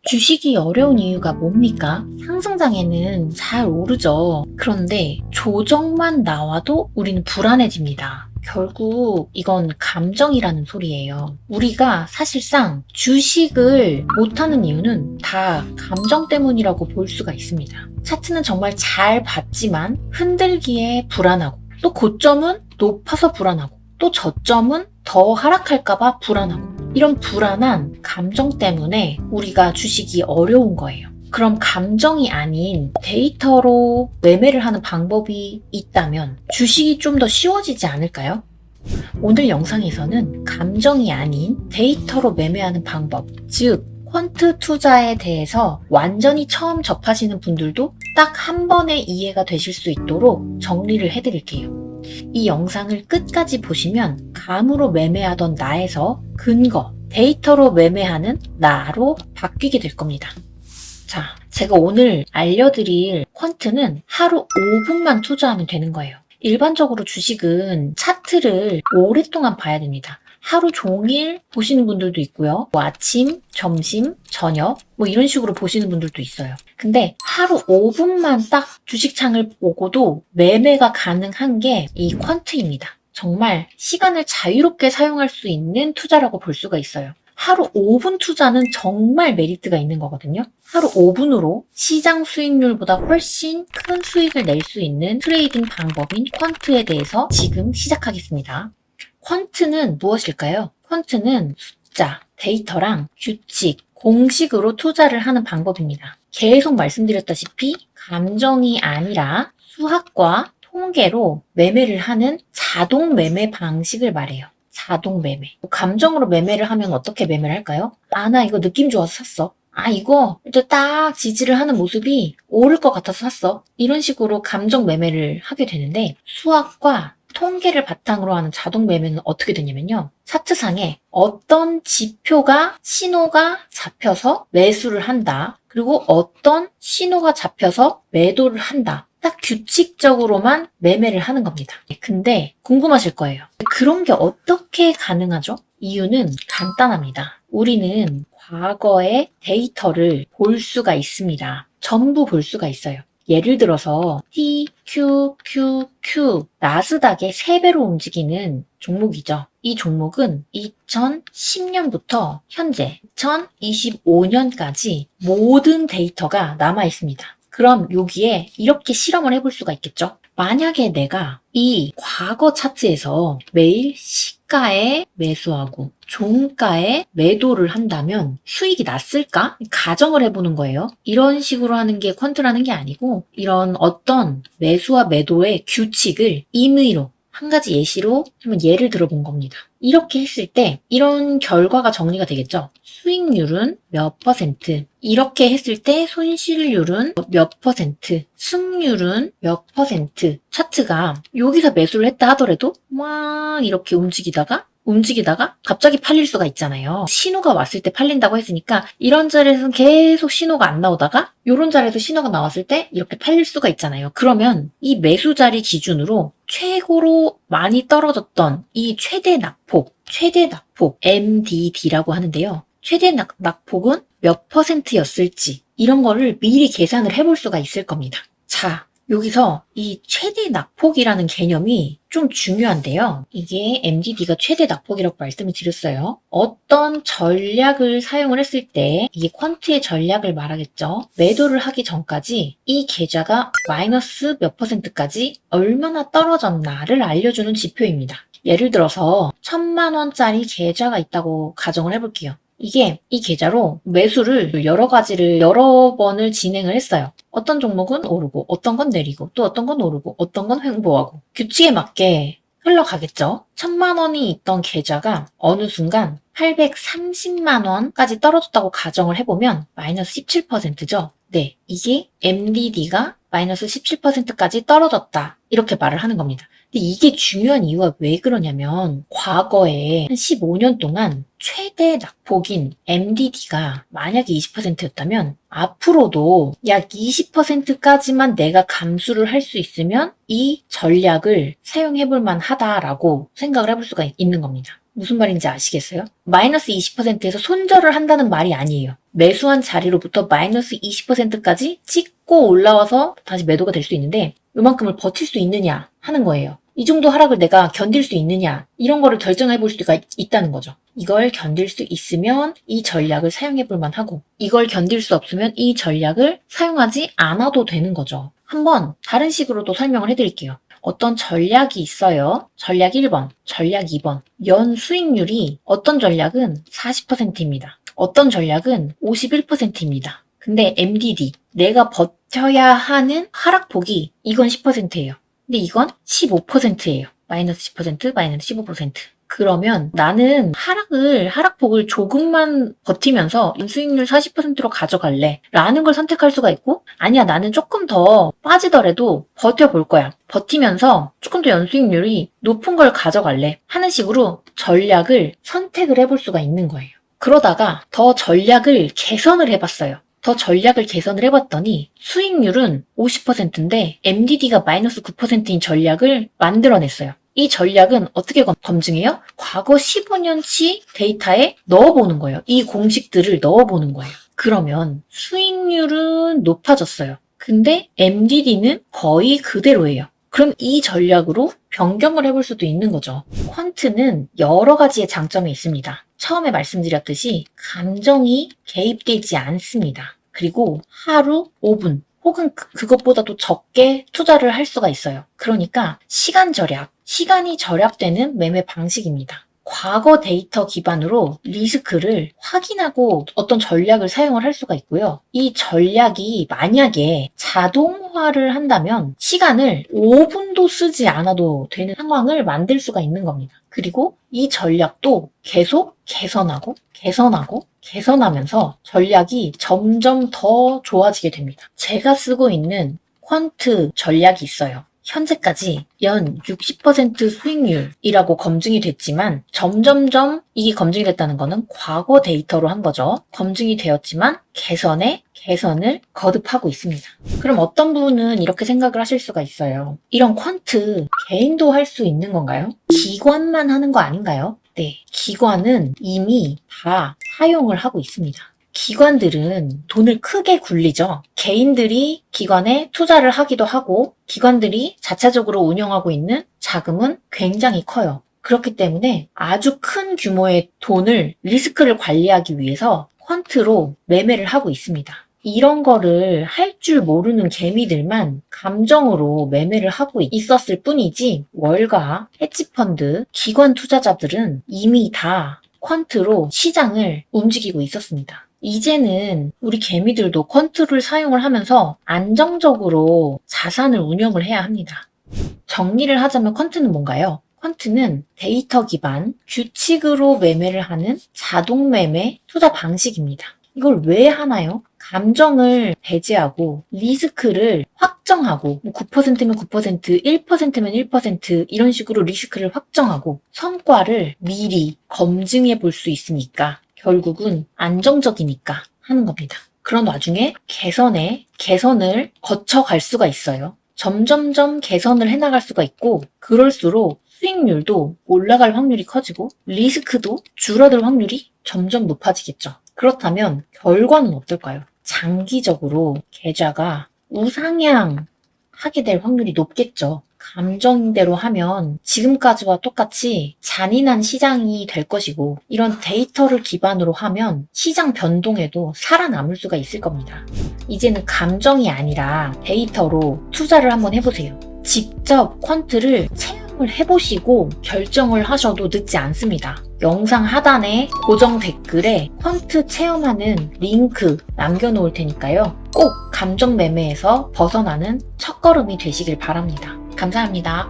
주식이 어려운 이유가 뭡니까? 상승장에는 잘 오르죠. 그런데 조정만 나와도 우리는 불안해집니다. 결국 이건 감정이라는 소리예요. 우리가 사실상 주식을 못하는 이유는 다 감정 때문이라고 볼 수가 있습니다. 차트는 정말 잘 봤지만 흔들기에 불안하고, 또 고점은 높아서 불안하고, 또 저점은 더 하락할까봐 불안하고, 이런 불안한 감정 때문에 우리가 주식이 어려운 거예요. 그럼 감정이 아닌 데이터로 매매를 하는 방법이 있다면 주식이 좀 더 쉬워지지 않을까요? 오늘 영상에서는 감정이 아닌 데이터로 매매하는 방법, 즉 퀀트 투자에 대해서 완전히 처음 접하시는 분들도 딱 한 번에 이해가 되실 수 있도록 정리를 해드릴게요. 이 영상을 끝까지 보시면 감으로 매매하던 나에서 근거, 데이터로 매매하는 나로 바뀌게 될 겁니다. 자, 제가 오늘 알려드릴 퀀트는 하루 5분만 투자하면 되는 거예요. 일반적으로 주식은 차트를 오랫동안 봐야 됩니다. 하루 종일 보시는 분들도 있고요. 아침, 점심, 저녁 이런 식으로 보시는 분들도 있어요. 근데 하루 5분만 딱 주식창을 보고도 매매가 가능한 게 이 퀀트입니다. 정말 시간을 자유롭게 사용할 수 있는 투자라고 볼 수가 있어요. 하루 5분 투자는 정말 메리트가 있는 거거든요. 하루 5분으로 시장 수익률보다 훨씬 큰 수익을 낼 수 있는 트레이딩 방법인 퀀트에 대해서 지금 시작하겠습니다. 퀀트는 무엇일까요? 퀀트는 숫자, 데이터랑 규칙, 공식으로 투자를 하는 방법입니다. 계속 말씀드렸다시피 감정이 아니라 수학과 통계로 매매를 하는 자동 매매 방식을 말해요. 자동 매매. 감정으로 매매를 하면 어떻게 매매를 할까요? 나 이거 느낌 좋아서 샀어. 이거 일단 딱 지지를 하는 모습이 오를 것 같아서 샀어. 이런 식으로 감정 매매를 하게 되는데, 수학과 통계를 바탕으로 하는 자동 매매는 어떻게 되냐면요. 차트상에 어떤 지표가 신호가 잡혀서 매수를 한다. 그리고 어떤 신호가 잡혀서 매도를 한다. 딱 규칙적으로만 매매를 하는 겁니다. 근데 궁금하실 거예요. 그런 게 어떻게 가능하죠? 이유는 간단합니다. 우리는 과거의 데이터를 볼 수가 있습니다. 전부 볼 수가 있어요. 예를 들어서 T, Q, Q, Q, 나스닥의 3배로 움직이는 종목이죠. 이 종목은 2010년부터 현재 2025년까지 모든 데이터가 남아 있습니다. 그럼 여기에 이렇게 실험을 해볼 수가 있겠죠? 만약에 내가 이 과거 차트에서 매일 시가에 매수하고 종가에 매도를 한다면 수익이 났을까? 가정을 해보는 거예요. 이런 식으로 하는 게 퀀트라는 게 아니고, 이런 어떤 매수와 매도의 규칙을 임의로 한 가지 예시로 한번 예를 들어본 겁니다. 이렇게 했을 때 이런 결과가 정리가 되겠죠. 수익률은 몇 %, 이렇게 했을 때 손실률은 몇 %, 승률은 몇 %, 차트가 여기서 매수를 했다 하더라도 막 이렇게 움직이다가 갑자기 팔릴 수가 있잖아요. 신호가 왔을 때 팔린다고 했으니까 이런 자리에서는 계속 신호가 안 나오다가 이런 자리에서 신호가 나왔을 때 이렇게 팔릴 수가 있잖아요. 그러면 이 매수 자리 기준으로 최고로 많이 떨어졌던 이 최대 낙폭 MDD라고 하는데요. 최대 낙폭은 몇 %였을지 이런 거를 미리 계산을 해볼 수가 있을 겁니다. 자, 여기서 이 최대 낙폭이라는 개념이 좀 중요한데요. 이게 MDD가 최대 낙폭이라고 말씀을 드렸어요. 어떤 전략을 사용을 했을 때, 이게 퀀트의 전략을 말하겠죠. 매도를 하기 전까지 이 계좌가 마이너스 몇 %까지 얼마나 떨어졌나를 알려주는 지표입니다. 예를 들어서 1,000만 원짜리 계좌가 있다고 가정을 해볼게요. 이 계좌로 매수를 여러 번을 진행을 했어요. 어떤 종목은 오르고, 어떤 건 내리고, 또 어떤 건 오르고, 어떤 건 횡보하고. 규칙에 맞게 흘러가겠죠? 1,000만 원이 있던 계좌가 어느 순간 830만 원까지 떨어졌다고 가정을 해보면 마이너스 17%죠? 네, 이게 MDD가 마이너스 17%까지 떨어졌다. 이렇게 말을 하는 겁니다. 근데 이게 중요한 이유가 왜 그러냐면, 과거에 한 15년 동안 최대 낙폭인 MDD가 만약에 20%였다면 앞으로도 약 20%까지만 내가 감수를 할 수 있으면 이 전략을 사용해 볼 만하다라고 생각을 해볼 수가 있는 겁니다. 무슨 말인지 아시겠어요? 마이너스 20%에서 손절을 한다는 말이 아니에요. 매수한 자리로부터 마이너스 20%까지 찍고 올라와서 다시 매도가 될 수 있는데 이만큼을 버틸 수 있느냐 하는 거예요. 이 정도 하락을 내가 견딜 수 있느냐 이런 거를 결정해 볼 수가 있다는 거죠. 이걸 견딜 수 있으면 이 전략을 사용해 볼 만하고 이걸 견딜 수 없으면 이 전략을 사용하지 않아도 되는 거죠. 한번 다른 식으로도 설명을 해드릴게요. 어떤 전략이 있어요. 전략 1번, 전략 2번. 연 수익률이 어떤 전략은 40%입니다. 어떤 전략은 51%입니다. 근데 MDD, 내가 버텨야 하는 하락폭이 이건 10%예요. 근데 이건 15%예요. 마이너스 10%, 마이너스 15%. 그러면 나는 하락폭을 조금만 버티면서 수익률 40%로 가져갈래 라는 걸 선택할 수가 있고, 아니야, 나는 조금 더 빠지더라도 버텨볼 거야. 버티면서 조금 더 연수익률이 높은 걸 가져갈래 하는 식으로 전략을 선택을 해볼 수가 있는 거예요. 그러다가 더 전략을 개선을 해봤어요. 더 전략을 개선을 해봤더니 수익률은 50%인데 MDD가 마이너스 9%인 전략을 만들어냈어요. 이 전략은 어떻게 검증해요? 과거 15년치 데이터에 넣어보는 거예요. 이 공식들을 넣어보는 거예요. 그러면 수익률은 높아졌어요. 근데 MDD는 거의 그대로예요. 그럼 이 전략으로 변경을 해볼 수도 있는 거죠. 퀀트는 여러 가지의 장점이 있습니다. 처음에 말씀드렸듯이 감정이 개입되지 않습니다. 그리고 하루 5분 혹은 그것보다도 적게 투자를 할 수가 있어요. 그러니까 시간 절약, 시간이 절약되는 매매 방식입니다. 과거 데이터 기반으로 리스크를 확인하고 어떤 전략을 사용을 할 수가 있고요. 이 전략이 만약에 자동화를 한다면 시간을 5분도 쓰지 않아도 되는 상황을 만들 수가 있는 겁니다. 그리고 이 전략도 계속 개선하면서 전략이 점점 더 좋아지게 됩니다. 제가 쓰고 있는 퀀트 전략이 있어요. 현재까지 연 60% 수익률이라고 검증이 됐지만 점점점 이게 검증이 됐다는 거는 과거 데이터로 한 거죠. 검증이 되었지만 개선을 거듭하고 있습니다. 그럼 어떤 분은 이렇게 생각을 하실 수가 있어요. 이런 퀀트 개인도 할 수 있는 건가요? 기관만 하는 거 아닌가요? 네, 기관은 이미 다 사용을 하고 있습니다. 기관들은 돈을 크게 굴리죠. 개인들이 기관에 투자를 하기도 하고 기관들이 자체적으로 운영하고 있는 자금은 굉장히 커요. 그렇기 때문에 아주 큰 규모의 돈을 리스크를 관리하기 위해서 퀀트로 매매를 하고 있습니다. 이런 거를 할 줄 모르는 개미들만 감정으로 매매를 하고 있었을 뿐이지 월가, 헤지펀드, 기관 투자자들은 이미 다 퀀트로 시장을 움직이고 있었습니다. 이제는 우리 개미들도 퀀트를 사용을 하면서 안정적으로 자산을 운영을 해야 합니다. 정리를 하자면 퀀트는 뭔가요? 퀀트는 데이터 기반, 규칙으로 매매를 하는 자동 매매 투자 방식입니다. 이걸 왜 하나요? 감정을 배제하고 리스크를 확정하고 9%면 9%, 1%면 1% 이런 식으로 리스크를 확정하고 성과를 미리 검증해 볼 수 있으니까 결국은 안정적이니까 하는 겁니다. 그런 와중에 개선을 거쳐갈 수가 있어요. 점점점 개선을 해나갈 수가 있고 그럴수록 수익률도 올라갈 확률이 커지고 리스크도 줄어들 확률이 점점 높아지겠죠. 그렇다면 결과는 어떨까요? 장기적으로 계좌가 우상향 하게 될 확률이 높겠죠. 감정대로 하면 지금까지와 똑같이 잔인한 시장이 될 것이고 이런 데이터를 기반으로 하면 시장 변동에도 살아남을 수가 있을 겁니다. 이제는 감정이 아니라 데이터로 투자를 한번 해보세요. 직접 퀀트를 체험을 해보시고 결정을 하셔도 늦지 않습니다. 영상 하단에 고정 댓글에 퀀트 체험하는 링크 남겨놓을 테니까요. 꼭 감정 매매에서 벗어나는 첫걸음이 되시길 바랍니다. 감사합니다.